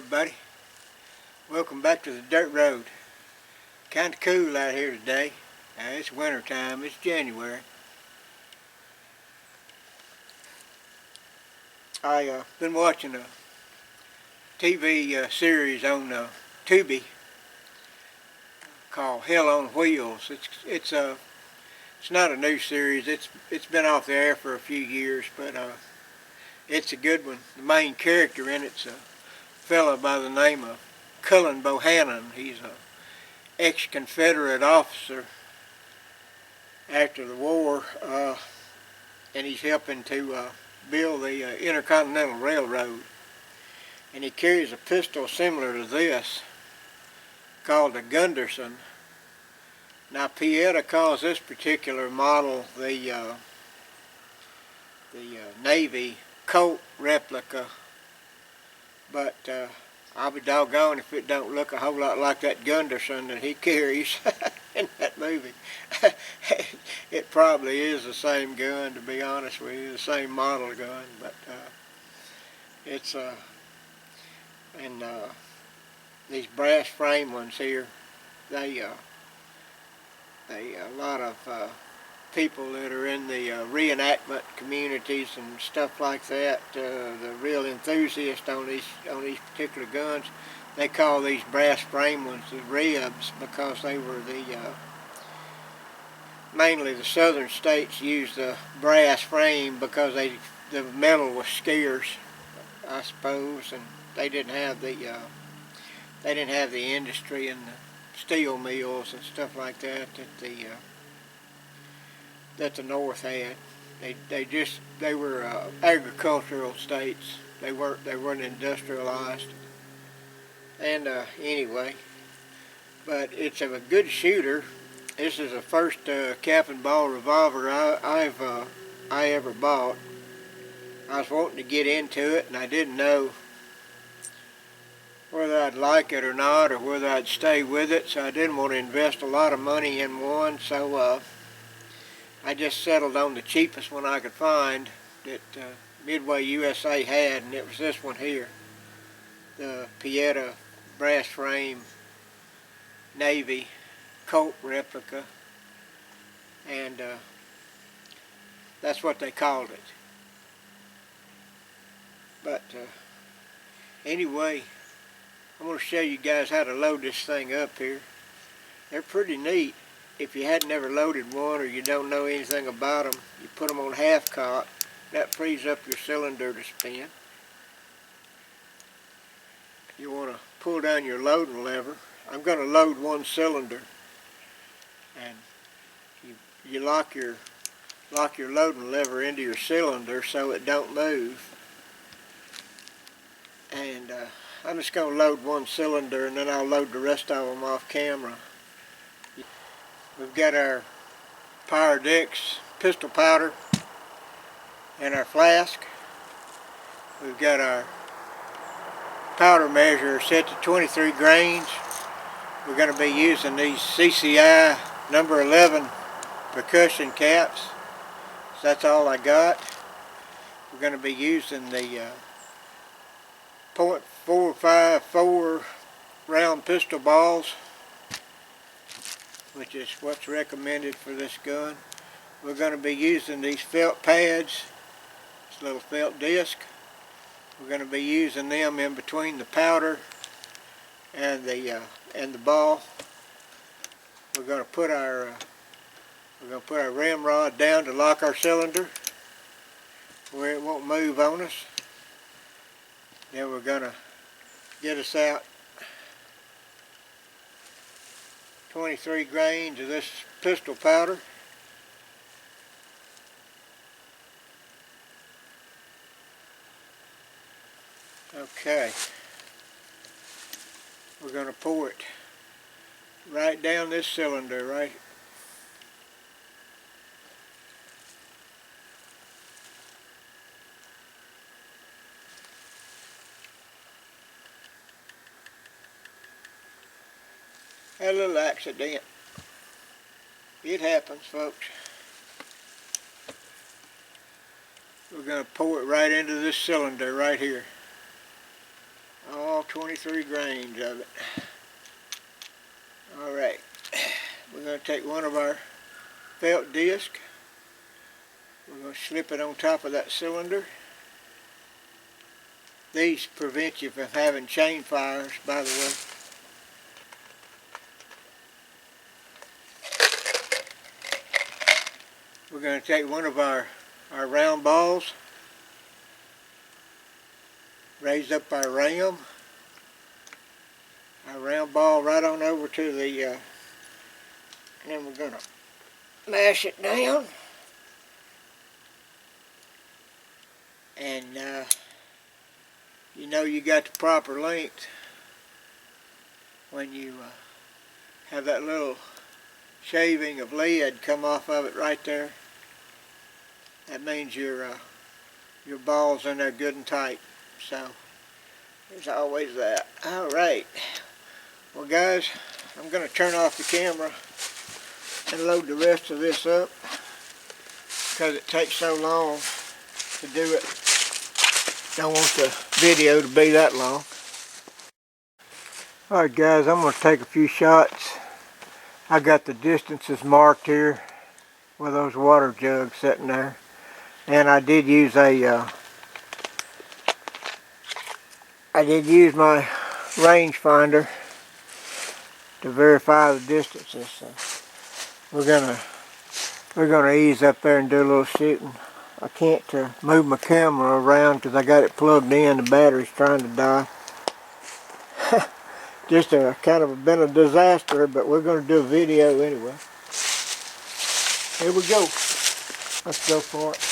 everybody. Welcome back to the dirt road. Kind of cool out here today. Now, it's winter time. It's January. I've been watching a TV series on Tubi called Hell on Wheels. It's not a new series. It's been off the air for a few years, but it's a good one. The main character in it's a fellow by the name of Cullen Bohannon. He's an ex-Confederate officer after the war, and he's helping to build the Intercontinental Railroad. And he carries a pistol similar to this called a Gunderson. Now, Pieta calls this particular model the Navy Colt replica, but I'll be doggone if it don't look a whole lot like that Gunderson that he carries in that movie. It probably is the same gun, to be honest with you, the same model gun, but it's and these brass frame ones here, they a lot of people that are in the reenactment communities and stuff like that, the real enthusiasts on these particular guns, they call these brass frame ones the ribs, because they were mainly the southern states used the brass frame because the metal was scarce, I suppose, and they didn't have the industry and the steel mills and stuff like that that the North had. They were agricultural states. They weren't industrialized. And anyway, but it's a good shooter. This is the first cap and ball revolver I ever bought. I was wanting to get into it, and I didn't know whether I'd like it or not, or whether I'd stay with it, so I didn't want to invest a lot of money in one, so I just settled on the cheapest one I could find that Midway USA had, and it was this one here, the Pieta brass frame Navy Colt replica, and that's what they called it. But anyway, I'm going to show you guys how to load this thing up here. They're pretty neat. If you hadn't ever loaded one, or you don't know anything about them, you put them on half cock. That frees up your cylinder to spin. You want to pull down your loading lever. I'm going to load one cylinder, and you lock your loading lever into your cylinder so it don't move. And I'm just going to load one cylinder, and then I'll load the rest of them off camera. We've got our Pyrex pistol powder and our flask. We've got our powder measure set to 23 grains. We're going to be using these CCI number 11 percussion caps. So that's all I got. We're going to be using the .454 round pistol balls, which is what's recommended for this gun. We're going to be using these felt pads, this little felt disc. We're going to be using them in between the powder and the ball. We're going to put our ramrod down to lock our cylinder where it won't move on us. Then we're going to get us out 23 grains of this pistol powder. Okay. We're going to pour it right down this cylinder, right. Had a little accident. It happens, folks. We're going to pour it right into this cylinder right here. All 23 grains of it. Alright, we're going to take one of our felt disc. We're going to slip it on top of that cylinder. These prevent you from having chain fires, by the way. We're going to take one of our round balls, raise up our round ball right on over to the, and then we're going to mash it down. And you know you got the proper length when you have that little shaving of lead come off of it right there. That means your ball's in there good and tight. So there's always that. All right. Well, guys, I'm going to turn off the camera and load the rest of this up because it takes so long to do it. Don't want the video to be that long. All right, guys, I'm going to take a few shots. I got the distances marked here with those water jugs sitting there. And I did use my rangefinder to verify the distances. So we're gonna ease up there and do a little shooting. I can't move my camera around because I got it plugged in. The battery's trying to die. Just been a disaster, but we're gonna do a video anyway. Here we go. Let's go for it.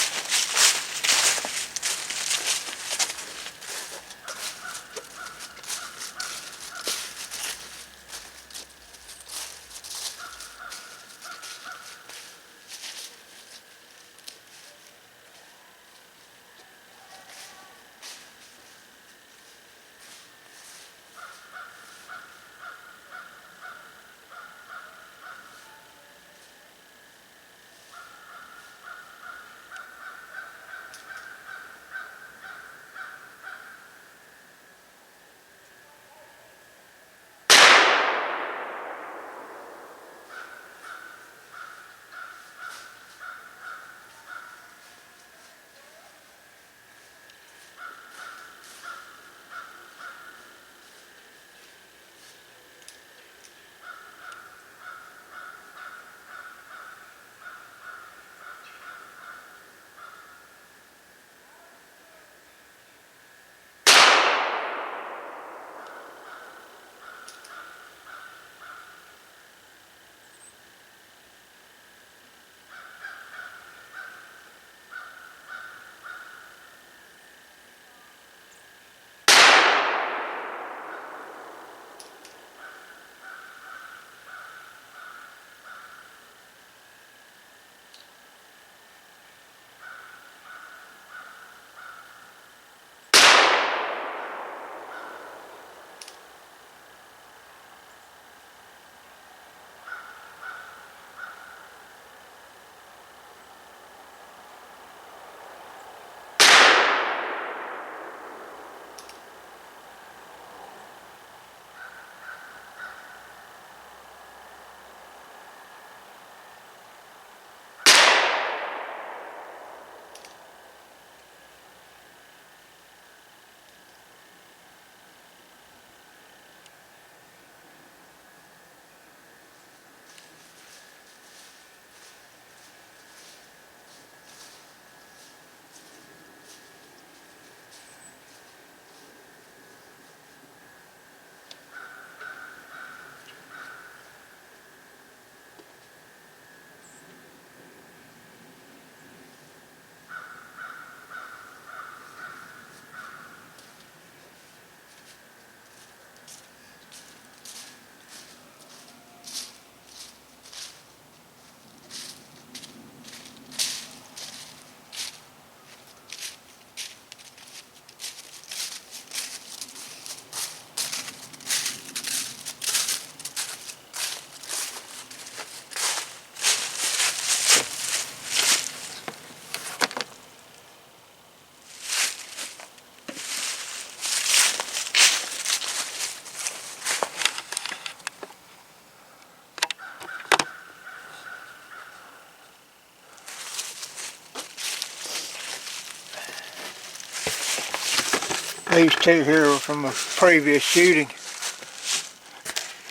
These two here were from a previous shooting,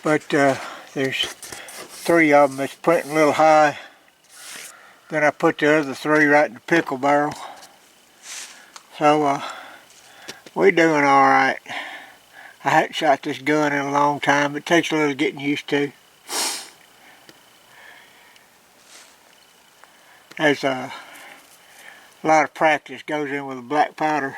but there's 3 of them that's printing a little high. Then I put the other 3 right in the pickle barrel. So we're doing all right. I hadn't shot this gun in a long time. It takes a little getting used to. There's a lot of practice goes in with a black powder.